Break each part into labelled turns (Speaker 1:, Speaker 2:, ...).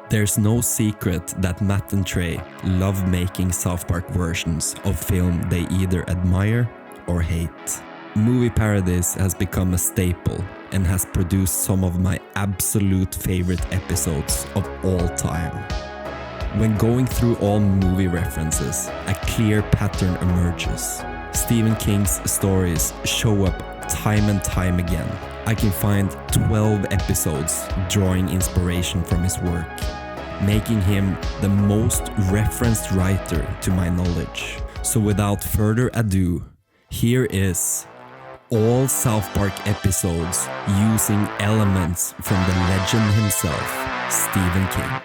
Speaker 1: There's no secret that Matt and Trey love making South Park versions of film they either admire or hate. Movie parodies has become a staple and has produced some of my absolute favorite episodes of all time. When going through all movie references, a clear pattern emerges. Stephen King's stories show up time and time again. I can find 12 episodes drawing inspiration from his work, making him the most referenced writer to my knowledge. So without further ado, here is all South Park episodes using elements from the legend himself, Stephen King.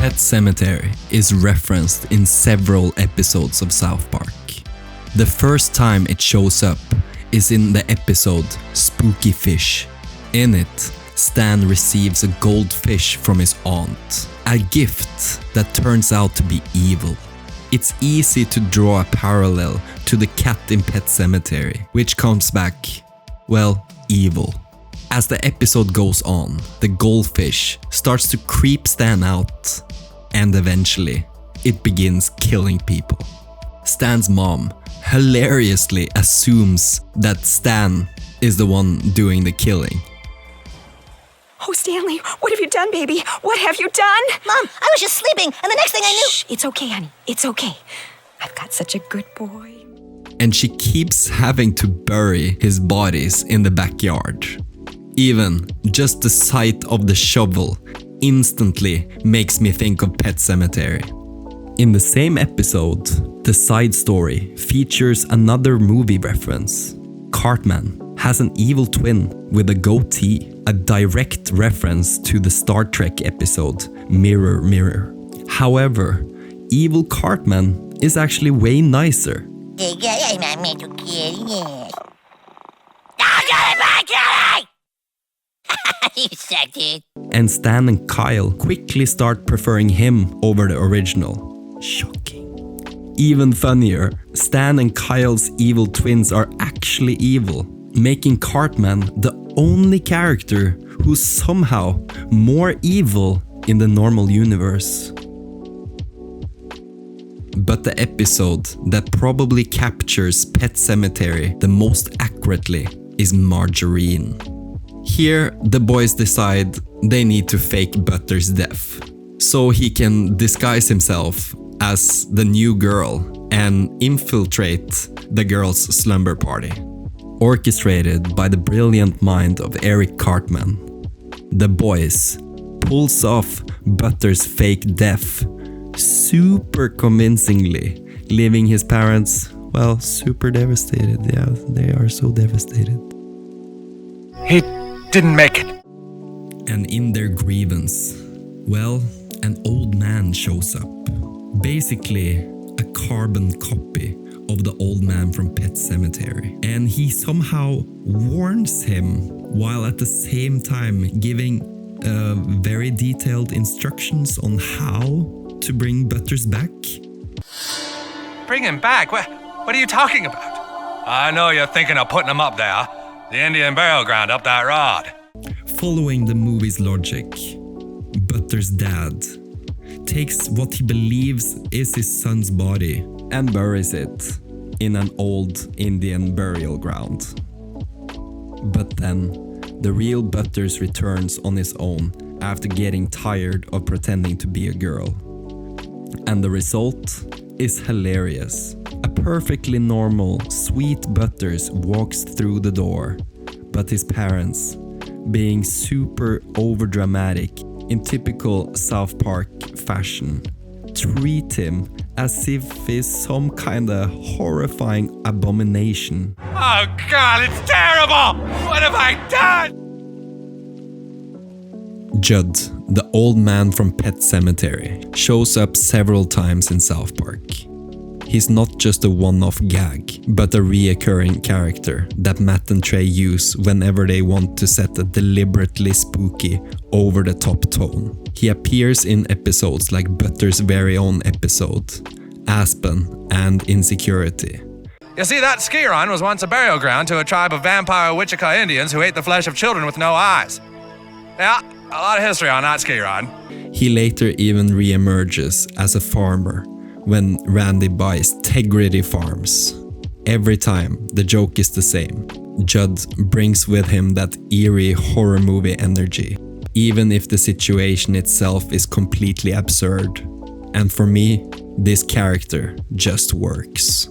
Speaker 1: Pet Semetary is referenced in several episodes of South Park. The first time it shows up is in the episode Spooky Fish. In it, Stan receives a goldfish from his aunt, a gift that turns out to be evil. It's easy to draw a parallel to the cat in Pet Semetary, which comes back, well, evil. As the episode goes on, the goldfish starts to creep Stan out, and eventually, it begins killing people. Stan's mom hilariously assumes that Stan is the one doing the killing.
Speaker 2: Oh, Stanley, what have you done, baby? What have you done?
Speaker 3: Mom, I was just sleeping, and the next thing I knew...
Speaker 2: Shh, it's okay, honey. It's okay. I've got such a good boy.
Speaker 1: And she keeps having to bury his bodies in the backyard. Even just the sight of the shovel instantly makes me think of Pet Semetary. In the same episode, the side story features another movie reference. Cartman has an evil twin with a goatee, a direct reference to the Star Trek episode Mirror Mirror. However, evil Cartman is actually way nicer.
Speaker 3: You suck, dude.
Speaker 1: And Stan and Kyle quickly start preferring him over the original. Shocking. Even funnier, Stan and Kyle's evil twins are actually evil, making Cartman the only character who's somehow more evil in the normal universe. But the episode that probably captures Pet Semetary the most accurately is Margarine. Here, the boys decide they need to fake Butter's death, so he can disguise himself as the new girl and infiltrate the girl's slumber party. Orchestrated by the brilliant mind of Eric Cartman, the boys pulls off Butter's fake death super convincingly, leaving his parents, well, super devastated. Yeah, they are so devastated.
Speaker 4: He didn't make it.
Speaker 1: And in their grievance, well, an old man shows up. Basically, a carbon copy of the old man from Pet Semetary. And he somehow warns him while at the same time giving very detailed instructions on how to bring Butters back.
Speaker 4: Bring him back? What are you talking about? I know you're thinking of putting him up there. The Indian burial ground up that road.
Speaker 1: Following the movie's logic, Butter's dad takes what he believes is his son's body and buries it in an old Indian burial ground. But then, the real Butters returns on his own after getting tired of pretending to be a girl. And the result is hilarious. A perfectly normal, sweet Butters walks through the door, but his parents, being super overdramatic in typical South Park fashion, treat him as if he's some kinda horrifying abomination.
Speaker 4: Oh God, it's terrible! What have I done?
Speaker 1: Jud, the old man from Pet Semetary, shows up several times in South Park. He's not just a one-off gag, but a reoccurring character that Matt and Trey use whenever they want to set a deliberately spooky, over-the-top tone. He appears in episodes like Butter's very own episode, Aspen and Insecurity.
Speaker 4: You see, that ski run was once a burial ground to a tribe of vampire Wichita Indians who ate the flesh of children with no eyes. Yeah, a lot of history on that ski run.
Speaker 1: He later even re-emerges as a farmer when Randy buys Tegrity Farms. Every time, the joke is the same. Jud brings with him that eerie horror movie energy, even if the situation itself is completely absurd. And for me, this character just works.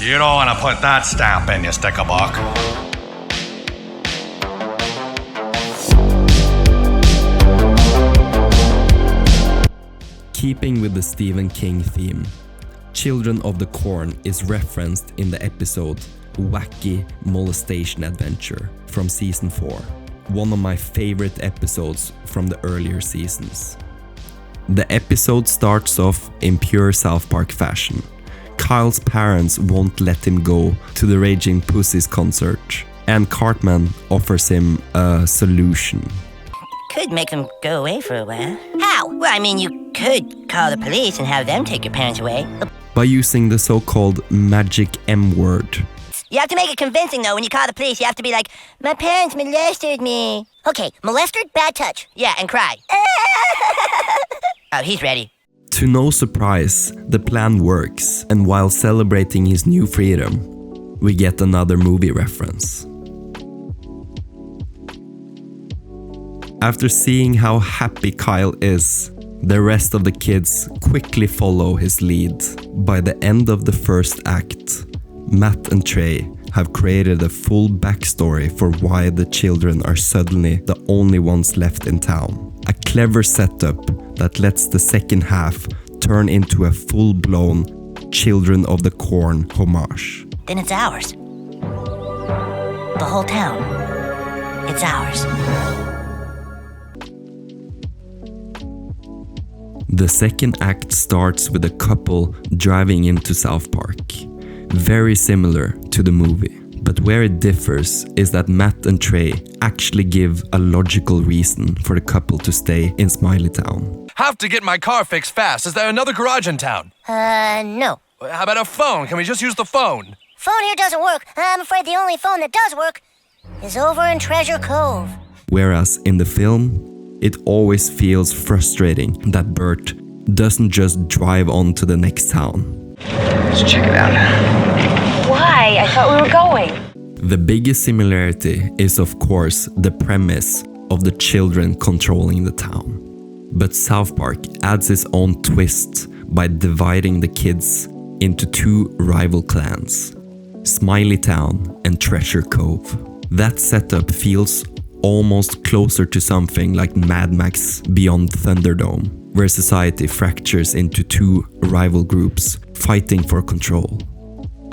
Speaker 4: You don't want to put that stamp in, you stick-a-buck.
Speaker 1: Keeping with the Stephen King theme, Children of the Corn is referenced in the episode Wacky Molestation Adventure from season 4, one of my favorite episodes from the earlier seasons. The episode starts off in pure South Park fashion. Kyle's parents won't let him go to the Raging Pussies concert, and Cartman offers him a solution.
Speaker 3: Could make them go away for a while. How? Well, I mean, you could call the police and have them take your parents away.
Speaker 1: By using the so-called magic M word.
Speaker 3: You have to make it convincing, though. When you call the police, you have to be like, my parents molested me. Okay, molested, bad touch. Yeah, and cry. Oh, he's ready.
Speaker 1: To no surprise, the plan works, and while celebrating his new freedom, we get another movie reference. After seeing how happy Kyle is, the rest of the kids quickly follow his lead. By the end of the first act, Matt and Trey have created a full backstory for why the children are suddenly the only ones left in town. A clever setup that lets the second half turn into a full-blown Children of the Corn homage.
Speaker 3: Then it's ours. The whole town. It's ours.
Speaker 1: The second act starts with a couple driving into South Park. Very similar to the movie. But where it differs is that Matt and Trey actually give a logical reason for the couple to stay in Smiley Town.
Speaker 4: Have to get my car fixed fast. Is there another garage in town?
Speaker 3: No.
Speaker 4: How about a phone? Can we just use the phone?
Speaker 3: Phone here doesn't work. I'm afraid the only phone that does work is over in Treasure Cove.
Speaker 1: Whereas in the film, it always feels frustrating that Bert doesn't just drive on to the next town.
Speaker 5: Let's check it out.
Speaker 2: Why? I thought we were going.
Speaker 1: The biggest similarity is, of course, the premise of the children controlling the town. But South Park adds its own twist by dividing the kids into two rival clans, Smiley Town and Treasure Cove. That setup feels almost closer to something like Mad Max Beyond Thunderdome, where society fractures into two rival groups fighting for control.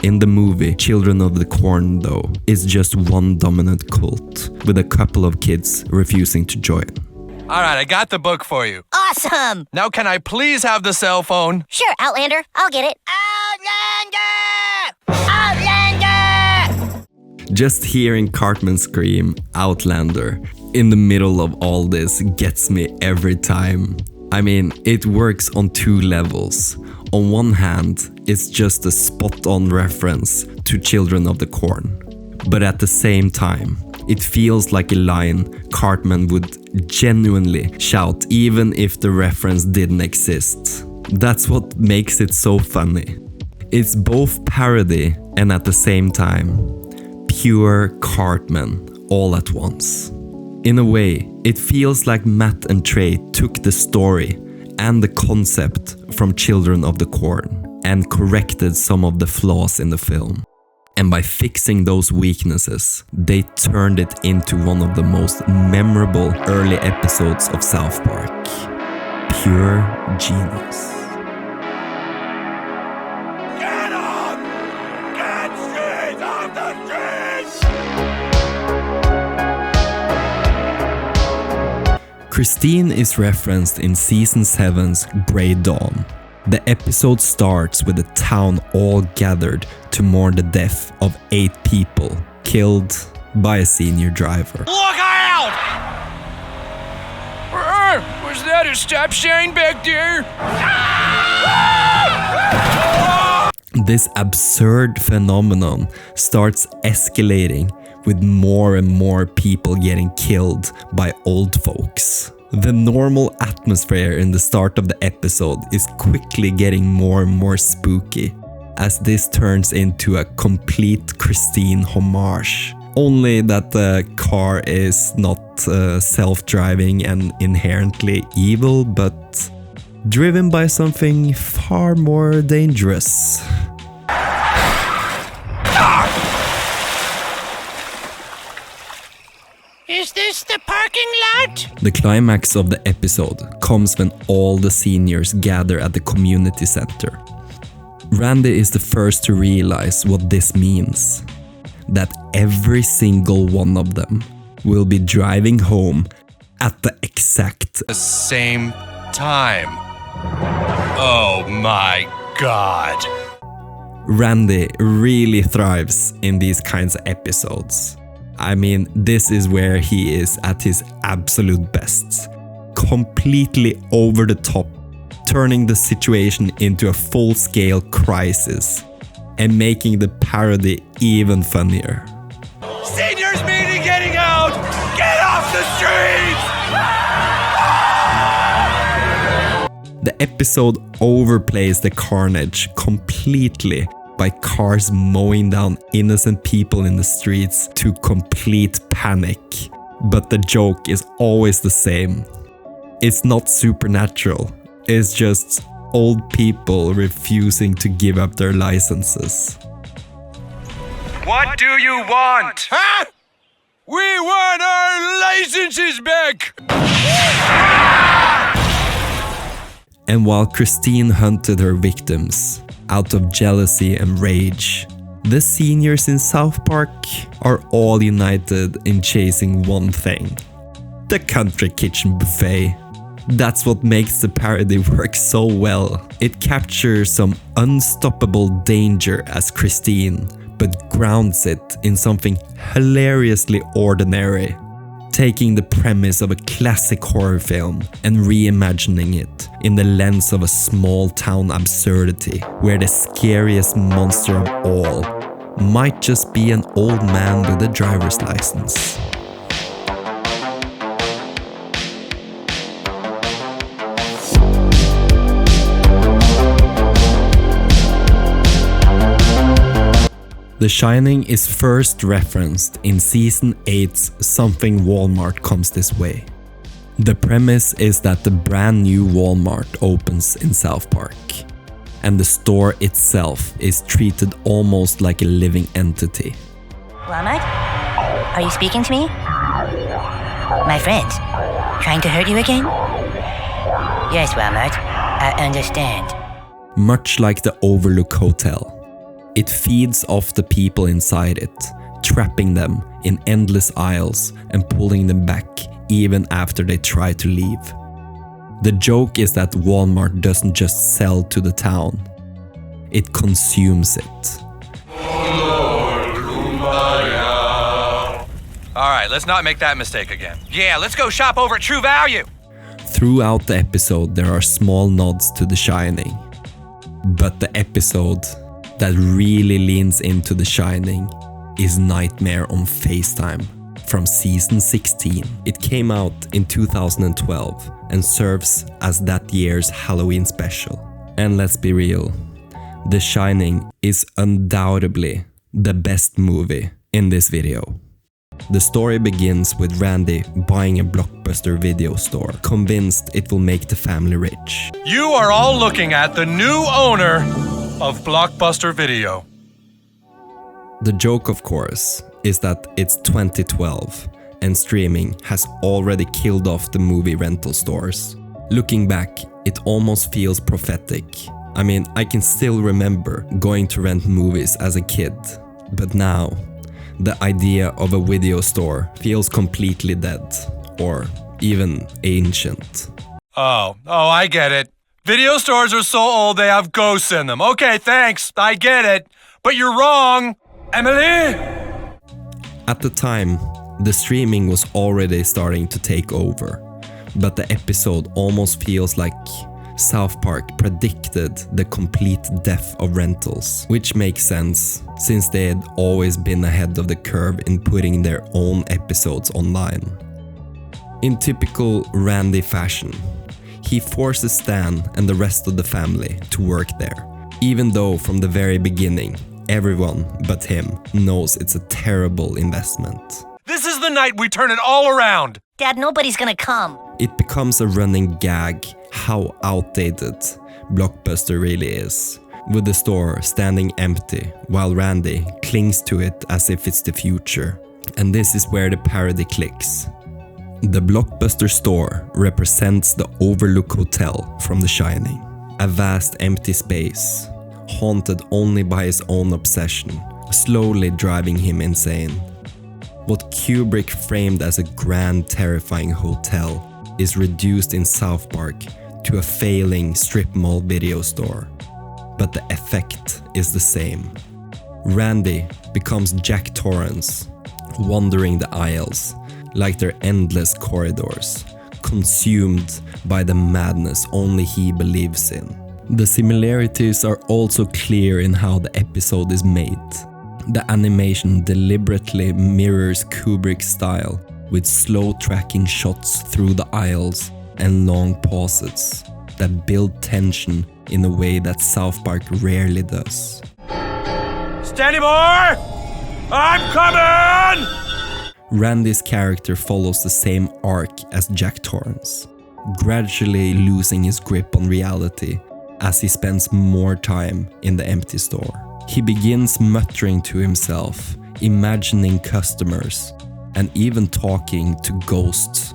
Speaker 1: In the movie, Children of the Corn, though, is just one dominant cult, with a couple of kids refusing to join.
Speaker 4: All right, I got the book for you.
Speaker 3: Awesome!
Speaker 4: Now can I please have the cell phone?
Speaker 3: Sure, Outlander. I'll get it. Outlander! Outlander!
Speaker 1: Just hearing Cartman scream Outlander in the middle of all this gets me every time. I mean, it works on two levels. On one hand, it's just a spot-on reference to Children of the Corn. But at the same time, it feels like a line Cartman would genuinely shout even if the reference didn't exist. That's what makes it so funny. It's both parody and at the same time, pure Cartman all at once. In a way, it feels like Matt and Trey took the story and the concept from Children of the Corn and corrected some of the flaws in the film. And by fixing those weaknesses, they turned it into one of the most memorable early episodes of South Park. Pure genius.
Speaker 4: Get up! Get shit off the streets!
Speaker 1: Christine is referenced in Season 7's Grey Dawn. The episode starts with the town all gathered to mourn the death of 8 people killed by a senior driver.
Speaker 4: Look out! Was that a stop sign back there?
Speaker 1: This absurd phenomenon starts escalating with more and more people getting killed by old folks. The normal atmosphere in the start of the episode is quickly getting more and more spooky, as this turns into a complete Christine homage. Only that the car is not self-driving and inherently evil, but driven by something far more dangerous.
Speaker 5: Is this the parking lot?
Speaker 1: The climax of the episode comes when all the seniors gather at the community center. Randy is the first to realize what this means. That every single one of them will be driving home at the exact
Speaker 4: same time. Oh my God.
Speaker 1: Randy really thrives in these kinds of episodes. I mean, this is where he is at his absolute best. Completely over the top, turning the situation into a full-scale crisis and making the parody even funnier.
Speaker 4: Seniors meeting getting out! Get off the streets!
Speaker 1: The episode overplays the carnage completely by cars mowing down innocent people in the streets to complete panic. But the joke is always the same. It's not supernatural, it's just old people refusing to give up their licenses.
Speaker 4: What do you want? Huh? We want our licenses back!
Speaker 1: And while Christine hunted her victims out of jealousy and rage, the seniors in South Park are all united in chasing one thing: the country kitchen buffet. That's what makes the parody work so well. It captures some unstoppable danger as Christine, but grounds it in something hilariously ordinary, taking the premise of a classic horror film and reimagining it in the lens of a small-town absurdity, where the scariest monster of all might just be an old man with a driver's license. The Shining is first referenced in Season 8's Something Walmart Comes This Way. The premise is that the brand new Walmart opens in South Park, and the store itself is treated almost like a living entity.
Speaker 3: Walmart? Are you speaking to me? My friends, trying to hurt you again? Yes, Walmart, I understand.
Speaker 1: Much like the Overlook Hotel, it feeds off the people inside it, trapping them in endless aisles and pulling them back even after they try to leave. The joke is that Walmart doesn't just sell to the town, it consumes it.
Speaker 4: Alright, let's not make that mistake again. Yeah, let's go shop over at True Value!
Speaker 1: Throughout the episode, there are small nods to The Shining, but the episode that really leans into The Shining is Nightmare on FaceTime from Season 16. It came out in 2012 and serves as that year's Halloween special. And let's be real, The Shining is undoubtedly the best movie in this video. The story begins with Randy buying a Blockbuster video store, convinced it will make the family rich.
Speaker 4: You are all looking at the new owner of Blockbuster Video.
Speaker 1: The joke, of course, is that it's 2012 and streaming has already killed off the movie rental stores. Looking back, it almost feels prophetic. I mean, I can still remember going to rent movies as a kid, but now, the idea of a video store feels completely dead, or even ancient.
Speaker 4: Oh, I get it. Video stores are so old they have ghosts in them. Okay, thanks, I get it. But you're wrong, Emily!
Speaker 1: At the time, the streaming was already starting to take over, but the episode almost feels like South Park predicted the complete death of rentals, which makes sense since they had always been ahead of the curve in putting their own episodes online. In typical Randy fashion, he forces Stan and the rest of the family to work there, even though from the very beginning, everyone but him knows it's a terrible investment.
Speaker 4: This is the night we turn it all around!
Speaker 3: Dad, nobody's gonna come.
Speaker 1: It becomes a running gag how outdated Blockbuster really is, with the store standing empty while Randy clings to it as if it's the future. And this is where the parody clicks. The Blockbuster store represents the Overlook Hotel from The Shining, a vast empty space, haunted only by his own obsession, slowly driving him insane. What Kubrick framed as a grand, terrifying hotel is reduced in South Park to a failing strip mall video store. But the effect is the same. Randy becomes Jack Torrance, wandering the aisles like they're endless corridors, consumed by the madness only he believes in. The similarities are also clear in how the episode is made. The animation deliberately mirrors Kubrick's style, with slow tracking shots through the aisles and long pauses that build tension in a way that South Park rarely does.
Speaker 4: Steady, boy! I'm coming!
Speaker 1: Randy's character follows the same arc as Jack Torrance, gradually losing his grip on reality as he spends more time in the empty store. He begins muttering to himself, imagining customers, and even talking to ghosts.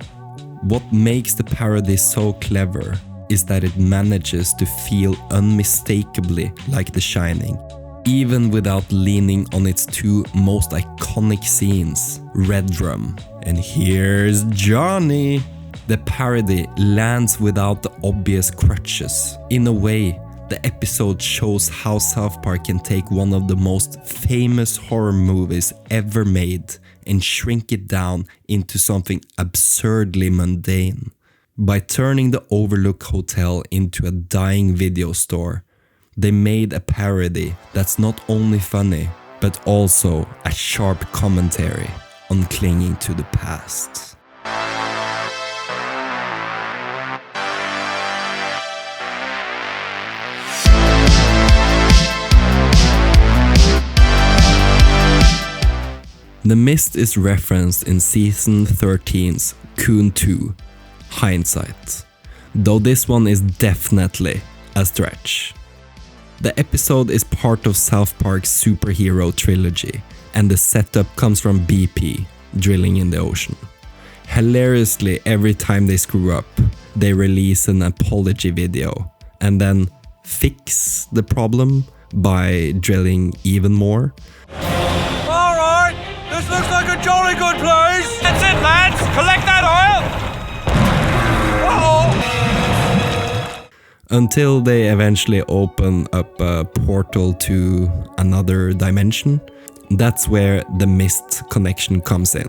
Speaker 1: What makes the parody so clever is that it manages to feel unmistakably like The Shining, even without leaning on its two most iconic scenes, Red Drum and Here's Johnny. The parody lands without the obvious crutches. In a way, the episode shows how South Park can take one of the most famous horror movies ever made and shrink it down into something absurdly mundane. By turning the Overlook Hotel into a dying video store, they made a parody that's not only funny, but also a sharp commentary on clinging to the past. The Mist is referenced in Season 13's Coon 2, Hindsight, though this one is definitely a stretch. The episode is part of South Park's superhero trilogy, and the setup comes from BP, drilling in the ocean. Hilariously, every time they screw up, they release an apology video, and then fix the problem by drilling even more.
Speaker 4: This looks like a jolly good place! That's it, lads! Collect that oil! Uh-oh!
Speaker 1: Until they eventually open up a portal to another dimension. That's where the Mist connection comes in.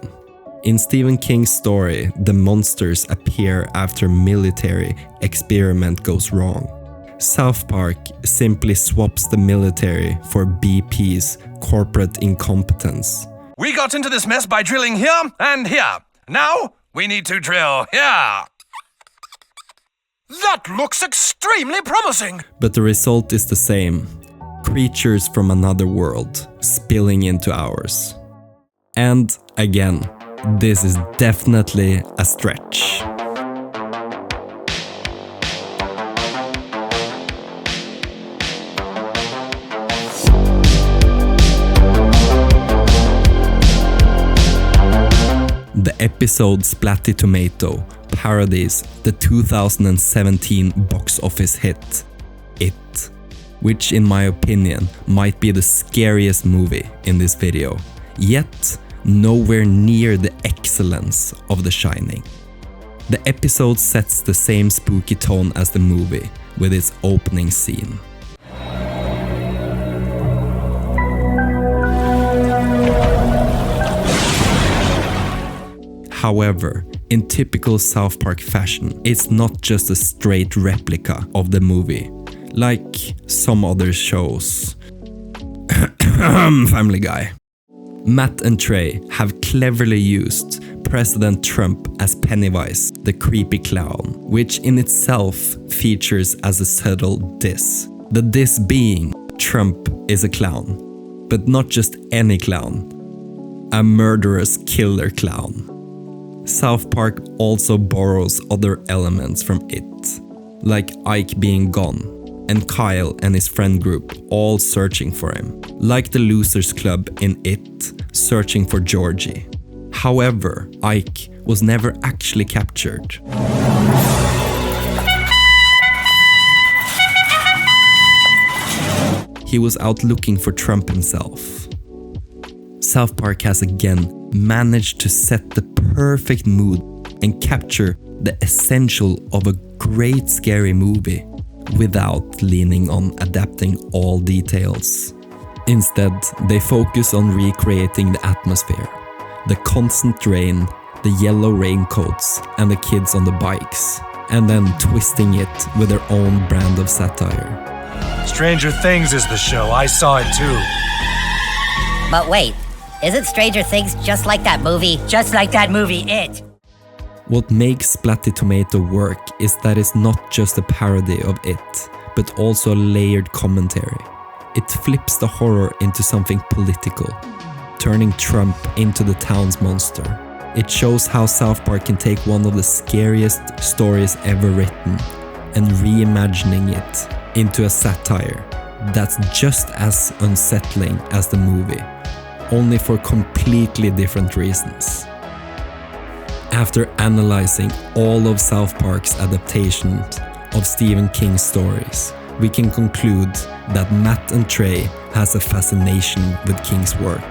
Speaker 1: In Stephen King's story, the monsters appear after a military experiment goes wrong. South Park simply swaps the military for BP's corporate incompetence.
Speaker 4: We got into this mess by drilling here and here. Now, we need to drill here. That looks extremely promising.
Speaker 1: But the result is the same. Creatures from another world spilling into ours. And again, this is definitely a stretch. The episode Splatty Tomato parodies the 2017 box office hit, It, which in my opinion might be the scariest movie in this video, yet nowhere near the excellence of The Shining. The episode sets the same spooky tone as the movie with its opening scene. However, in typical South Park fashion, it's not just a straight replica of the movie, like some other shows. Family Guy. Matt and Trey have cleverly used President Trump as Pennywise, the creepy clown, which in itself features as a subtle diss. The diss being Trump is a clown, but not just any clown, a murderous killer clown. South Park also borrows other elements from it, like Ike being gone, and Kyle and his friend group all searching for him, like the Losers Club in It, searching for Georgie. However, Ike was never actually captured. He was out looking for Trump himself. South Park has again managed to set the perfect mood and capture the essential of a great scary movie without leaning on adapting all details. Instead, they focus on recreating the atmosphere, the constant rain, the yellow raincoats, and the kids on the bikes, and then twisting it with their own brand of satire.
Speaker 6: Stranger Things is the show. I saw it too.
Speaker 3: But wait, isn't Stranger Things just like that movie? Just like that movie, It.
Speaker 1: What makes Splatty Tomato work is that it's not just a parody of It, but also a layered commentary. It flips the horror into something political, turning Trump into the town's monster. It shows how South Park can take one of the scariest stories ever written and reimagining it into a satire that's just as unsettling as the movie, only for completely different reasons. After analyzing all of South Park's adaptations of Stephen King's stories, we can conclude that Matt and Trey has a fascination with King's work,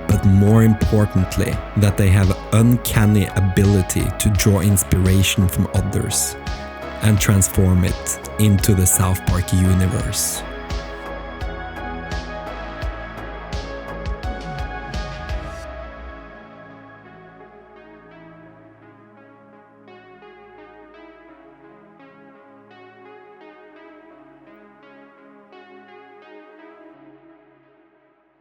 Speaker 1: but more importantly, that they have an uncanny ability to draw inspiration from others and transform it into the South Park universe.